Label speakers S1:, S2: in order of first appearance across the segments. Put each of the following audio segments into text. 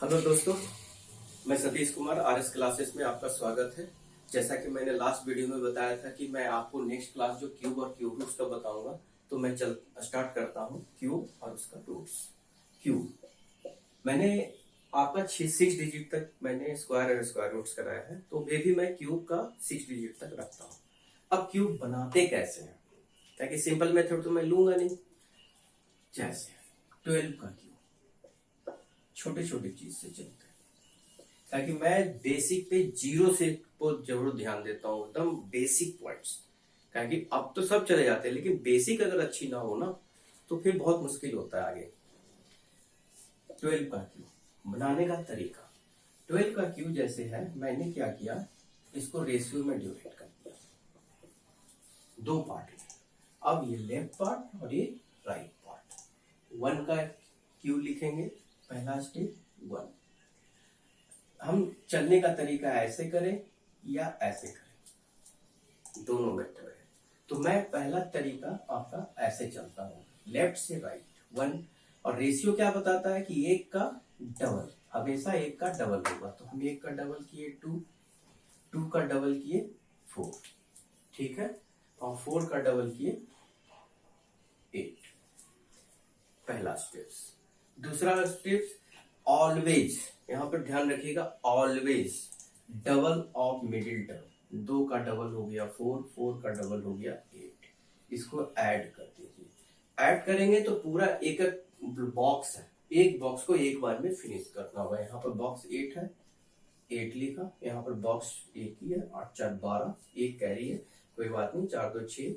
S1: Hello दोस्तों, मैं Satish Kumar RS classes में आपका स्वागत है। जैसा कि मैंने लास्ट वीडियो में बताया था कि मैं आपको नेक्स्ट क्लास जो क्यूब और क्यूब रूट्स का बताऊंगा, तो मैं स्टार्ट करता हूं क्यूब और उसका रूट्स। क्यूब मैंने आपका 6 डिजिट तक मैंने स्क्वायर और स्क्वायर रूट्स कराया है, तो वे भी मैं क्यूब का 6 डिजिट तक रखता हूँ। अब क्यूब बनाते कैसे हैं, ताकि सिंपल मेथड तो मैं लूंगा नहीं। जैसे 12 का क्यूब छोटे छोटे चीज से चलते हैं, ताकि मैं बेसिक पे जीरो से को जरूर ध्यान देता हूँ, एकदम बेसिक पॉइंट्स। क्योंकि अब तो सब चले जाते हैं, लेकिन बेसिक अगर अच्छी ना हो ना, तो फिर बहुत मुश्किल होता है आगे। 12 का क्यूब बनाने का तरीका। 12 का क्यूब जैसे है, मैंने क्या किया, इसको रेशियो में डिवाइड कर दिया दो पार्ट में। अब ये लेफ्ट पार्ट और ये राइट पार्ट। 1 का क्यूब लिखेंगे, पहला स्टेप 1। हम चलने का तरीका ऐसे करें या ऐसे करें, दोनों मेथड है। तो मैं पहला तरीका आपका ऐसे चलता हूँ, लेफ्ट से राइट 1। और रेशियो क्या बताता है कि एक का डबल, हमेशा एक का डबल होगा। तो हम एक का डबल किए 2, 2 का डबल किए 4, ठीक है, और 4 का डबल किए 8। पहला स्टेप्स। दूसरा स्टेप्स, ऑलवेज, यहां पर ध्यान रखिएगा, always double of middle term. 2 का डबल हो गया 4, 4 का डबल हो गया 8। इसको ऐड कर दीजिए। ऐड करेंगे तो पूरा एक बॉक्स है, एक बॉक्स को एक बार में फिनिश करना होगा। यहाँ पर बॉक्स 8 है, 8 लिखा, यहाँ पर बॉक्स एक ही है, 8 4 12, एक कैरी है, कोई बात नहीं, 4 2 6,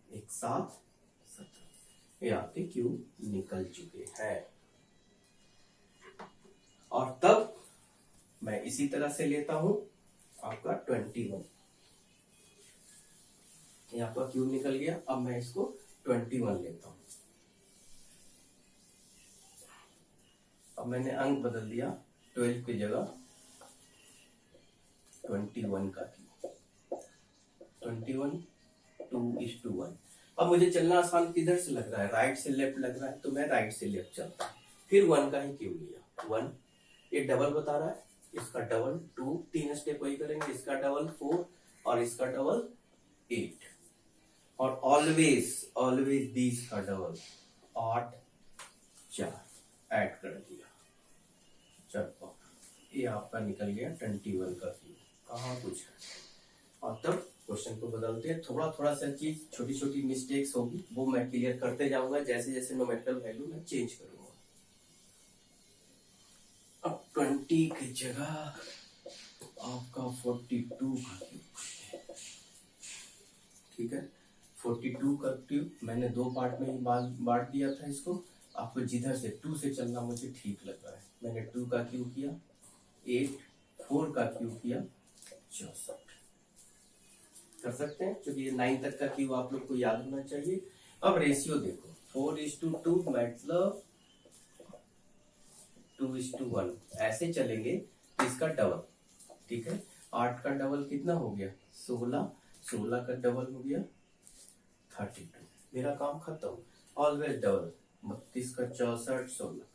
S1: 1 7 17। ये आपके क्यूब निकल चुके हैं। और तब मैं इसी तरह से लेता हूं आपका 21। ये आपका क्यूब निकल गया। अब मैं इसको 21 लेता हूं। अब मैंने अंक बदल दिया, 12 की जगह 21 का क्यूब। 21 2:1। अब मुझे चलना आसान किधर से लग रहा है, राइट से लेफ्ट लग रहा है, तो मैं राइट से लेफ्ट चलता हूं। फिर 1 का ही क्यूब लिया 1। ये डबल बता रहा है, इसका डबल 2, 3 स्टेप वही करेंगे, इसका डबल 4 और इसका डबल 8। और ऑलवेज ऑलवेज 20 का डबल 8 4 ऐड कर दिया, चलो ये आपका निकल गया 21 का क्यूब। कहाँ कुछ है। और तब क्वेश्चन को बदलते हैं, थोड़ा थोड़ा सा चीज, छोटी छोटी मिस्टेक्स होगी, वो मैं क्लियर करते जाऊंगा जैसे जैसे न्यूमेरिकल वैल्यू मैं चेंज करूंगा। अब 20 की जगह आपका 42 का क्यूब, ठीक है। 42 का क्यूब मैंने दो पार्ट में ही बांट दिया था इसको। आपको जिधर से 2 से चलना मुझे ठीक लग रहा है। मैंने 2 का क्यूब किया 8, 4 का क्यूब किया 64। कर सकते हैं, क्योंकि ये 9 तक का क्यूब आप लोग को याद होना चाहिए। अब रेशियो देखो, 4:2 मतलब 2:1, ऐसे चलेंगे तो इसका डबल, ठीक है। 8 का डबल कितना हो गया 16, 16 का डबल हो गया 32। मेरा काम खत्म। ऑलवेज डबल, 32 का 64, 16।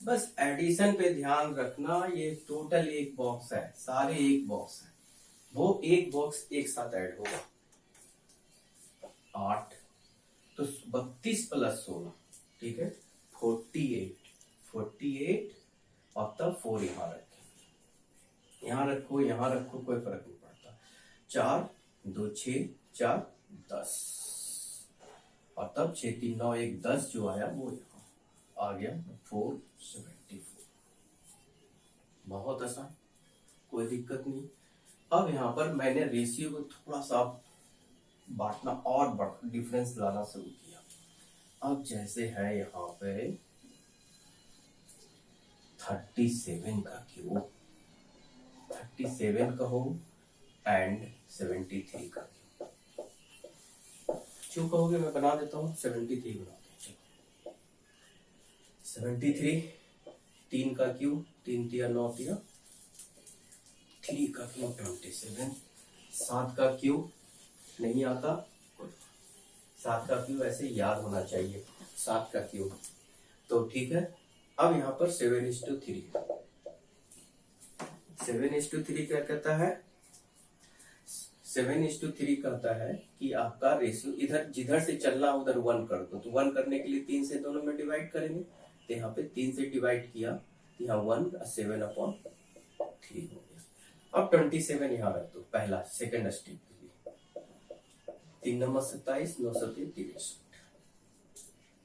S1: बस एडिशन पे ध्यान रखना, ये टोटल एक बॉक्स है, सारे एक बॉक्स है, वो एक बॉक्स एक साथ ऐड होगा। 8 तो 32 प्लस 16, ठीक है, 48, 48। और तब 4 यहाँ रखें, यहाँ रखो यहाँ रखो, कोई फर्क नहीं पड़ता। 4 2 6 4 10। और तब 6 3 9 1 10 जो आया वो यहाँ आ गया 474। बहुत आसान, कोई दिक्कत नहीं। अब यहाँ पर मैंने रेशियो को थोड़ा सा बांटना और डिफरेंस लाना शुरू किया। अब जैसे है यहाँ पे 37 का क्यूब, 37 का हो एंड 73 का क्यूब। क्यों कहोगे, मैं बना देता हूँ, 73 बनाते हैं। चलो 73, 3 का क्यूब, 3 तिया 9 तिया, 3 का क्यूब 27। 7 का क्यूब नहीं आता, 7 का क्यूब ऐसे याद होना चाहिए, 7 का क्यूब, तो ठीक है अब यहाँ पर 7:3, 7:3 क्या कहता है, 7:3 कहता है कि आपका रेशियो इधर जिधर से चलना उधर 1 कर दो, तो 1 करने के लिए 3 से दोनों में डिवाइड करेंगे, तो यहाँ पे 3 से डिवाइड किया, यहाँ 1 7/3 हो गया। अब 27 यहाँ रख दो, पहला सेकेंड स्टेप के लिए, 3 नंबर 27, 9 7 63,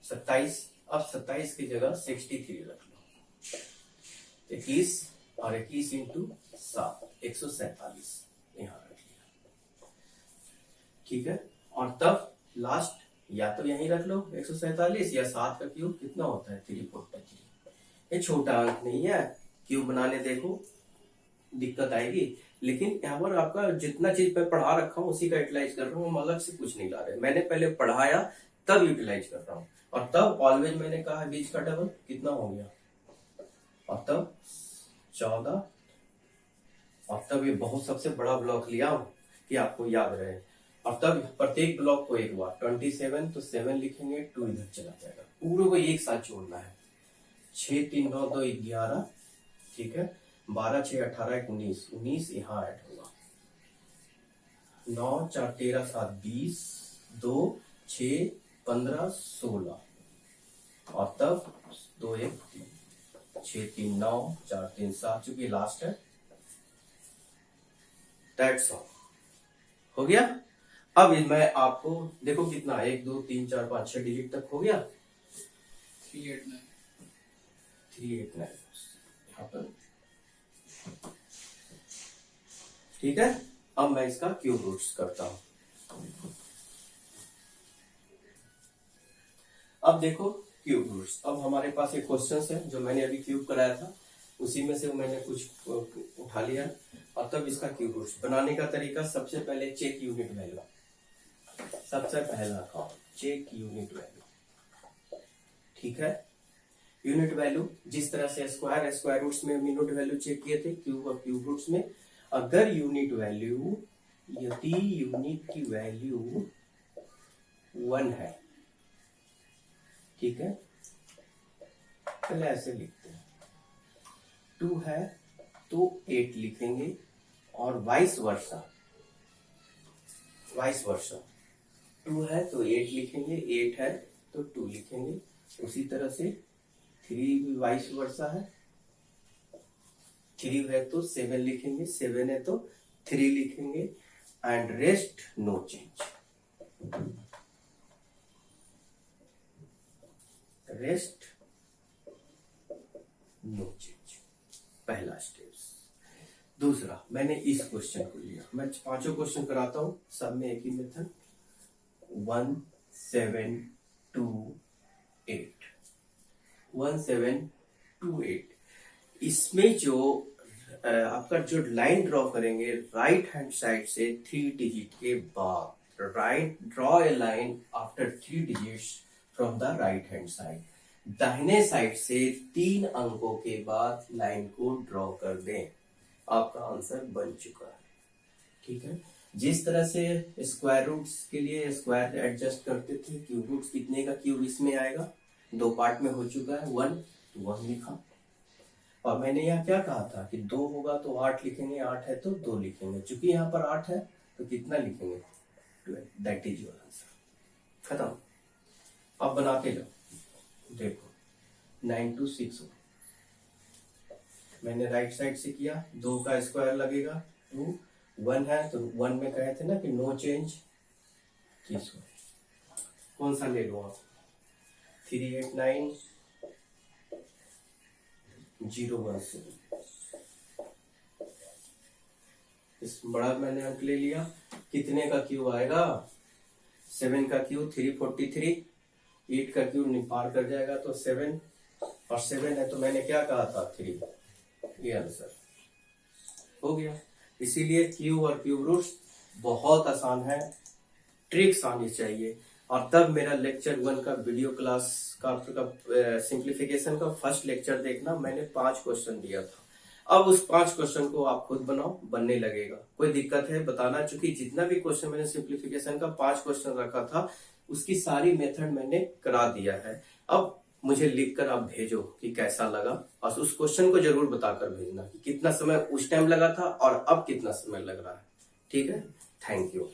S1: 27। अब 27 की जगह 63 रख लो, 21 और 21 इंटू 7, 147 यहाँ रख लिया, ठीक है। और तब लास्ट या तो यहीं रख लो 147, या 7 का क्यूब कितना होता है 343। ये छोटा अंक नहीं है, क्यूब बनाने देखो दिक्कत आएगी, लेकिन यहाँ पर आपका जितना चीज मैं पढ़ा रखा हूँ उसी का यूटिलाइज कर रहा हूँ, हम अलग से कुछ नहीं ला रहे। मैंने पहले पढ़ाया तब यूटिलाइज कर रहा हूँ, और तब ऑलवेज मैंने कहा बीच का डबल कितना हो गया, और तब 14, और तब ये बहुत सबसे बड़ा ब्लॉक लिया हूं कि आपको याद रहे, और तब प्रत्येक ब्लॉक को एक बार 27 तो 7 लिखेंगे, 2 इधर चला जाएगा, पूरे को एक साथ जोड़ना है। 6 3 9 2 11, ठीक है, 12 6 18 19, 19 यहाँ ऐड होगा, 9 4 13 7 20, 2 6 15 16, और तब 2 1 3, 6 3 9 4 3 7, चूंकि लास्ट है, दैट्स ऑल हो गया। अब मैं आपको देखो कितना 1 2 3 4 5 6 डिजिट तक हो गया, 389 यहाँ पर, ठीक है। अब मैं इसका क्यूब रूट्स करता हूं। अब देखो क्यूब रूट्स, अब हमारे पास एक क्वेश्चन है जो मैंने अभी क्यूब कराया था, उसी में से मैंने कुछ उठा लिया, और तब इसका क्यूब रूट्स बनाने का तरीका, सबसे पहले चेक यूनिट वैल्यू, सबसे पहला काम चेक यूनिट वैल्यू, ठीक है। यूनिट वैल्यू जिस तरह से स्क्वायर रूट्स में यूनिट वैल्यू चेक किए थे, क्यूब और क्यूब रूट्स में, अगर यूनिट वैल्यू, यदि यूनिट की वैल्यू 1 है, ठीक है, पहले ऐसे लिखते हैं, 2 है तो 8 लिखेंगे, और वाइस वर्सा, 2 है तो 8 लिखेंगे, 8 है तो 2 लिखेंगे, उसी तरह से 3 भी वाइस वर्सा है, 3 है तो 7 लिखेंगे, 7 है तो 3 लिखेंगे, and rest no change, rest no change, पहला स्टेप। दूसरा, मैंने इस क्वेश्चन को लिया, मैं 5 क्वेश्चन कराता हूं, सब में एक ही मेथड, 1 7 2 8, 1 7 2 8, इसमें जो आपका जो लाइन ड्रॉ करेंगे राइट हैंड साइड से 3 डिजिट के बाद, right draw a line after 3 digits from the right hand side, दाहिने साइड से 3 अंकों के बाद लाइन को ड्रॉ कर दें, आपका आंसर बन चुका है, ठीक है। जिस तरह से स्क्वायर रूट्स के लिए स्क्वायर एडजस्ट करते थे, क्यूब रूट्स कितने का क्यूब इसमें आएगा, 2 पार्ट में हो चुका है, 1 तो 1 लिखा, और मैंने यहाँ क्या कहा था कि 2 होगा तो 8 लिखेंगे, 8 है तो 2 लिखेंगे, चूंकि यहाँ पर 8 है तो कितना लिखेंगे 12, दैट इज योर आंसर, खत्म। अब बनाते जाओ, देखो 9 2 6 हो, मैंने राइट साइड से किया, 2 का स्क्वायर लगेगा 2, 1 है तो 1 में कहे थे ना कि नो चेंज, कौन सा ले लो आप, 389 017, इस बड़ा मैंने अंक ले लिया, कितने का क्यूब आएगा, 7 का क्यूब 343, 8 का क्यूब पार कर जाएगा तो 7, और 7 है तो मैंने क्या कहा था 3, ये आंसर हो गया। इसीलिए क्यूब और क्यूब रूट्स बहुत आसान है, ट्रिक्स आनी चाहिए, और तब मेरा लेक्चर 1 का वीडियो क्लास का सिंप्लीफिकेशन का फर्स्ट लेक्चर देखना, मैंने 5 क्वेश्चन दिया था, अब उस 5 क्वेश्चन को आप खुद बनाओ, बनने लगेगा, कोई दिक्कत है बताना, चूंकि जितना भी क्वेश्चन मैंने सिंप्लीफिकेशन का 5 क्वेश्चन रखा था उसकी सारी मेथड मैंने करा दिया है। अब मुझे लिखकर आप भेजो कि कैसा लगा, और उस क्वेश्चन को जरूर बताकर भेजना कि कितना समय उस टाइम लगा था और अब कितना समय लग रहा है। ठीक है, थैंक यू।